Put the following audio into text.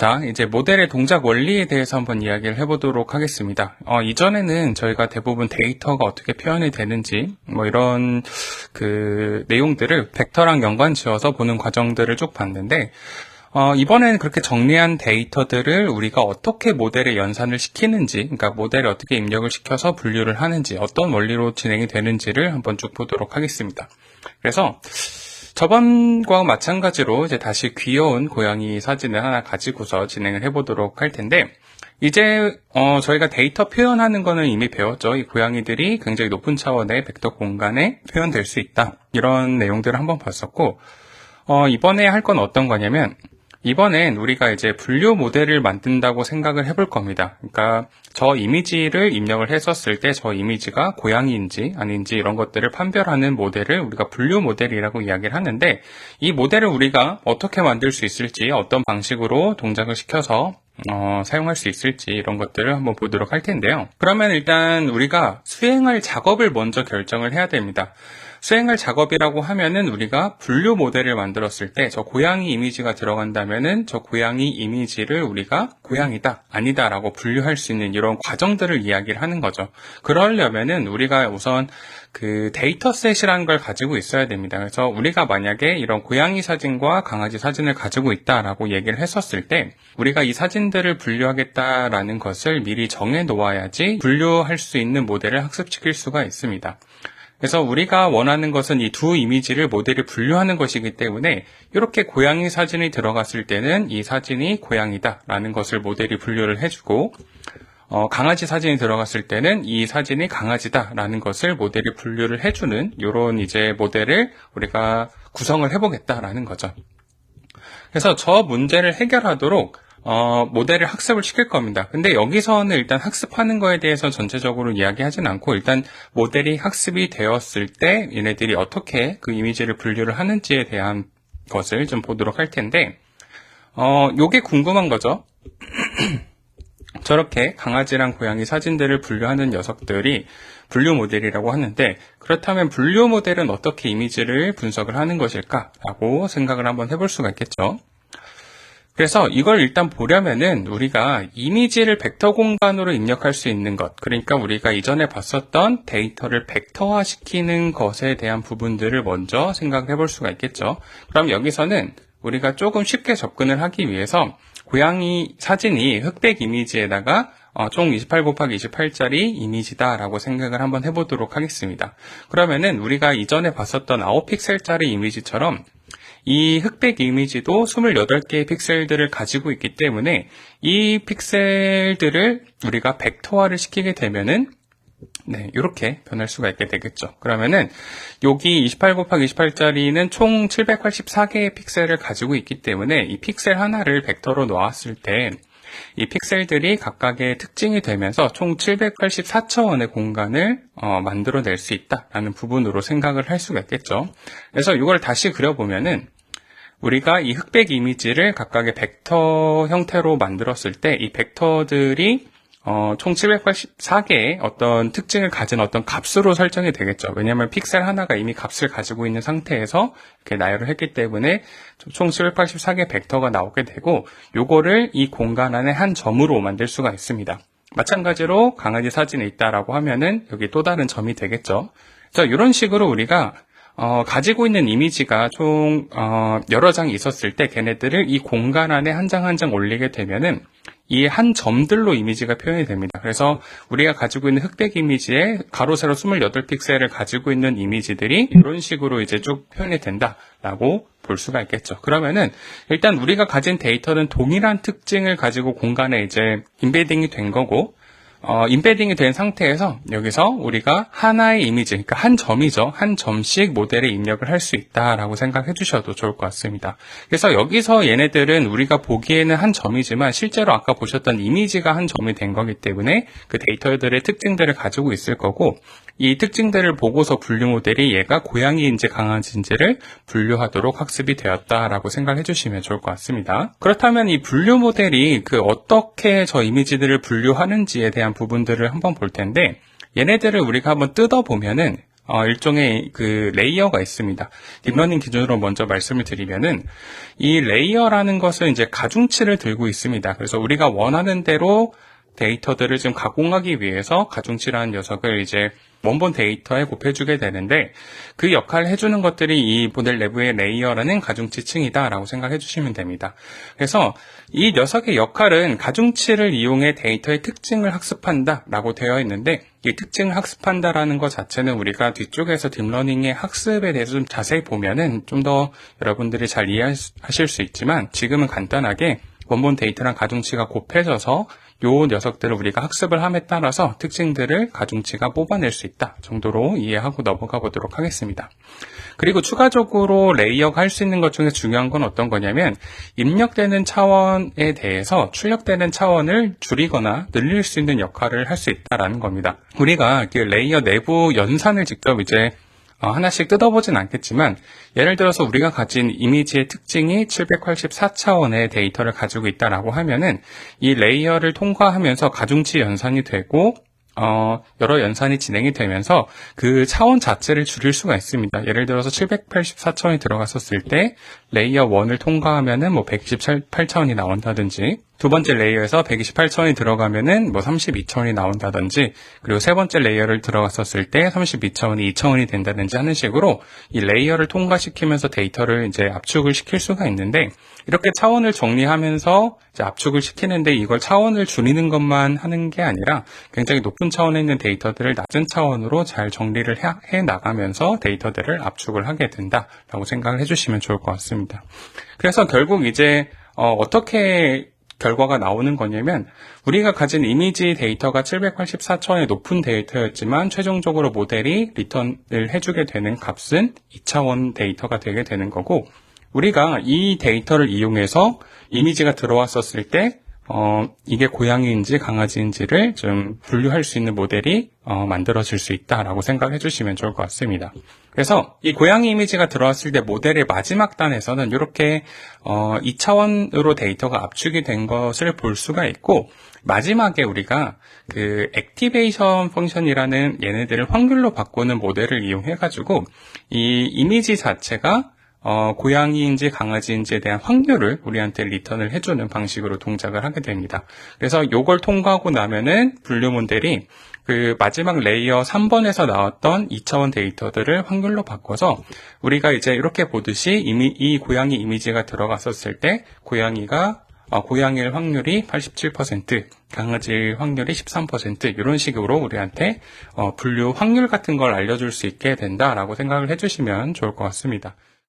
자, 이제 모델의 동작 원리에 대해서 한번 이야기를 해보도록 하겠습니다. 이전에는 저희가 대부분 데이터가 어떻게 표현이 되는지, 이런 내용들을 벡터랑 연관 지어서 보는 과정들을 쭉 봤는데, 이번에는 그렇게 정리한 데이터들을 우리가 어떻게 모델에 연산을 시키는지, 그러니까 모델에 어떻게 입력을 시켜서 분류를 하는지, 어떤 원리로 진행이 되는지를 한번 쭉 보도록 하겠습니다. 그래서, 저번과 마찬가지로 이제 다시 귀여운 고양이 사진을 하나 가지고서 진행을 해보도록 할 텐데, 이제 저희가 데이터 표현하는 거는 이미 배웠죠. 이 고양이들이 굉장히 높은 차원의 벡터 공간에 표현될 수 있다. 이런 내용들을 한번 봤었고, 이번에 할 건 어떤 거냐면, 이번엔 우리가 이제 분류 모델을 만든다고 생각을 해볼 겁니다. 그러니까 저 이미지를 입력을 했었을 때 저 이미지가 고양이인지 아닌지 이런 것들을 판별하는 모델을 우리가 분류 모델이라고 이야기를 하는데, 이 모델을 우리가 어떻게 만들 수 있을지, 어떤 방식으로 동작을 시켜서 사용할 수 있을지 이런 것들을 한번 보도록 할 텐데요. 그러면 일단 우리가 수행할 작업을 먼저 결정을 해야 됩니다. 수행할 작업이라고 하면은 우리가 분류 모델을 만들었을 때 저 고양이 이미지가 들어간다면은 저 고양이 이미지를 우리가 고양이다, 아니다 라고 분류할 수 있는 이런 과정들을 이야기를 하는 거죠. 그러려면은 우리가 우선 그 데이터셋이라는 걸 가지고 있어야 됩니다. 그래서 우리가 만약에 이런 고양이 사진과 강아지 사진을 가지고 있다라고 얘기를 했었을 때 우리가 이 사진들을 분류하겠다라는 것을 미리 정해 놓아야지 분류할 수 있는 모델을 학습시킬 수가 있습니다. 그래서 우리가 원하는 것은 이 두 이미지를 모델이 분류하는 것이기 때문에 이렇게 고양이 사진이 들어갔을 때는 이 사진이 고양이다라는 것을 모델이 분류를 해주고, 강아지 사진이 들어갔을 때는 이 사진이 강아지다라는 것을 모델이 분류를 해주는 이런 이제 모델을 우리가 구성을 해보겠다라는 거죠. 그래서 저 문제를 해결하도록 모델을 학습을 시킬 겁니다. 근데 여기서는 일단 학습하는 거에 대해서 전체적으로 이야기하진 않고, 일단 모델이 학습이 되었을 때 얘네들이 어떻게 그 이미지를 분류를 하는지에 대한 것을 좀 보도록 할 텐데, 요게 궁금한 거죠. 저렇게 강아지랑 고양이 사진들을 분류하는 녀석들이 분류 모델이라고 하는데, 그렇다면 분류 모델은 어떻게 이미지를 분석을 하는 것일까라고 생각을 한번 해볼 수가 있겠죠. 그래서 이걸 일단 보려면은 우리가 이미지를 벡터 공간으로 입력할 수 있는 것, 그러니까 우리가 이전에 봤었던 데이터를 벡터화 시키는 것에 대한 부분들을 먼저 생각을 해볼 수가 있겠죠. 그럼 여기서는 우리가 조금 쉽게 접근을 하기 위해서 고양이 사진이 흑백 이미지에다가 총 28 곱하기 28짜리 이미지다라고 생각을 한번 해보도록 하겠습니다. 그러면은 우리가 이전에 봤었던 9픽셀짜리 이미지처럼 이 흑백 이미지도 28개의 픽셀들을 가지고 있기 때문에 이 픽셀들을 우리가 벡터화를 시키게 되면은 이렇게 변할 수가 있게 되겠죠. 그러면은 여기 28 곱하기 28짜리는 총 784개의 픽셀을 가지고 있기 때문에 이 픽셀 하나를 벡터로 놓았을 때 이 픽셀들이 각각의 특징이 되면서 총 784차원의 공간을 만들어낼 수 있다라는 부분으로 생각을 할 수가 있겠죠. 그래서 이걸 다시 그려보면은 우리가 이 흑백 이미지를 각각의 벡터 형태로 만들었을 때 이 벡터들이 총 784개의 어떤 특징을 가진 어떤 값으로 설정이 되겠죠. 왜냐하면 픽셀 하나가 이미 값을 가지고 있는 상태에서 이렇게 나열을 했기 때문에 총 784개 벡터가 나오게 되고, 요거를 이 공간 안에 한 점으로 만들 수가 있습니다. 마찬가지로 강아지 사진에 있다라고 하면은 여기 또 다른 점이 되겠죠. 그래서 이런 식으로 우리가 가지고 있는 이미지가 총 여러 장이 있었을 때 걔네들을 이 공간 안에 한 장 한 장 올리게 되면은 이 한 점들로 이미지가 표현이 됩니다. 그래서 우리가 가지고 있는 흑백 이미지에 가로 세로 28픽셀을 가지고 있는 이미지들이 이런 식으로 이제 쭉 표현이 된다라고 볼 수가 있겠죠. 그러면은 일단 우리가 가진 데이터는 동일한 특징을 가지고 공간에 이제 임베딩이 된 거고, 임베딩이 된 상태에서 여기서 우리가 하나의 이미지, 그러니까 한 점이죠. 한 점씩 모델에 입력을 할 수 있다라고 생각해 주셔도 좋을 것 같습니다. 그래서 여기서 얘네들은 우리가 보기에는 한 점이지만 실제로 아까 보셨던 이미지가 한 점이 된 거기 때문에 그 데이터들의 특징들을 가지고 있을 거고, 이 특징들을 보고서 분류 모델이 얘가 고양이인지 강아지인지를 분류하도록 학습이 되었다라고 생각해 주시면 좋을 것 같습니다. 그렇다면 이 분류 모델이 어떻게 저 이미지들을 분류하는지에 대한 부분들을 한번 볼 텐데, 얘네들을 우리가 한번 뜯어보면은 일종의 그 레이어가 있습니다. 딥러닝 기준으로 먼저 말씀을 드리면은 이 레이어라는 것은 이제 가중치를 들고 있습니다. 그래서 우리가 원하는 대로 데이터들을 좀 가공하기 위해서 가중치라는 녀석을 이제 원본 데이터에 곱해주게 되는데 그 역할을 해주는 것들이 이 모델 내부의 레이어라는 가중치층이다 라고 생각해 주시면 됩니다. 그래서 이 녀석의 역할은 가중치를 이용해 데이터의 특징을 학습한다 라고 되어 있는데 이 특징을 학습한다라는 것 자체는 우리가 뒤쪽에서 딥러닝의 학습에 대해서 좀 자세히 보면은 좀 더 여러분들이 잘 이해하실 수 있지만 지금은 간단하게 원본 데이터랑 가중치가 곱해져서 요 녀석들을 우리가 학습을 함에 따라서 특징들을 가중치가 뽑아낼 수 있다 정도로 이해하고 넘어가 보도록 하겠습니다. 그리고 추가적으로 레이어가 할 수 있는 것 중에 중요한 건 어떤 거냐면 입력되는 차원에 대해서 출력되는 차원을 줄이거나 늘릴 수 있는 역할을 할 수 있다라는 겁니다. 우리가 그 레이어 내부 연산을 직접 이제 하나씩 뜯어보진 않겠지만 예를 들어서 우리가 가진 이미지의 특징이 784차원의 데이터를 가지고 있다라고 하면은 이 레이어를 통과하면서 가중치 연산이 되고 여러 연산이 진행이 되면서 그 차원 자체를 줄일 수가 있습니다. 예를 들어서 784차원이 들어갔었을 때 레이어 1을 통과하면은 뭐 128차원이 나온다든지 두 번째 레이어에서 128차원이 들어가면은 뭐 32차원이 나온다든지 그리고 세 번째 레이어를 들어갔었을 때 32차원이 2차원이 된다든지 하는 식으로 이 레이어를 통과시키면서 데이터를 이제 압축을 시킬 수가 있는데 이렇게 차원을 정리하면서 이제 압축을 시키는데 이걸 차원을 줄이는 것만 하는 게 아니라 굉장히 높은 차원에 있는 데이터들을 낮은 차원으로 잘 정리를 해 나가면서 데이터들을 압축을 하게 된다라고 생각을 해주시면 좋을 것 같습니다. 그래서 결국 이제 어떻게 결과가 나오는 거냐면 우리가 가진 이미지 데이터가 784차원의 높은 데이터였지만 최종적으로 모델이 리턴을 해주게 되는 값은 2차원 데이터가 되게 되는 거고 우리가 이 데이터를 이용해서 이미지가 들어왔었을 때 이게 고양이인지 강아지인지를 좀 분류할 수 있는 모델이 만들어질 수 있다라고 생각해 주시면 좋을 것 같습니다. 그래서 이 고양이 이미지가 들어왔을 때 모델의 마지막 단에서는 이렇게 2차원으로 데이터가 압축이 된 것을 볼 수가 있고 마지막에 우리가 그 액티베이션 펑션이라는 얘네들을 확률로 바꾸는 모델을 이용해 가지고 이 이미지 자체가 고양이인지 강아지인지에 대한 확률을 우리한테 리턴을 해주는 방식으로 동작을 하게 됩니다. 그래서 요걸 통과하고 나면은 분류 모델이 그 마지막 레이어 3번에서 나왔던 2차원 데이터들을 확률로 바꿔서 우리가 이제 이렇게 보듯이 이 고양이 이미지가 들어갔었을 때 고양이일 확률이 87%, 강아지일 확률이 13% 이런 식으로 우리한테 분류 확률 같은 걸 알려줄 수 있게 된다라고 생각을 해주시면 좋을 것 같습니다.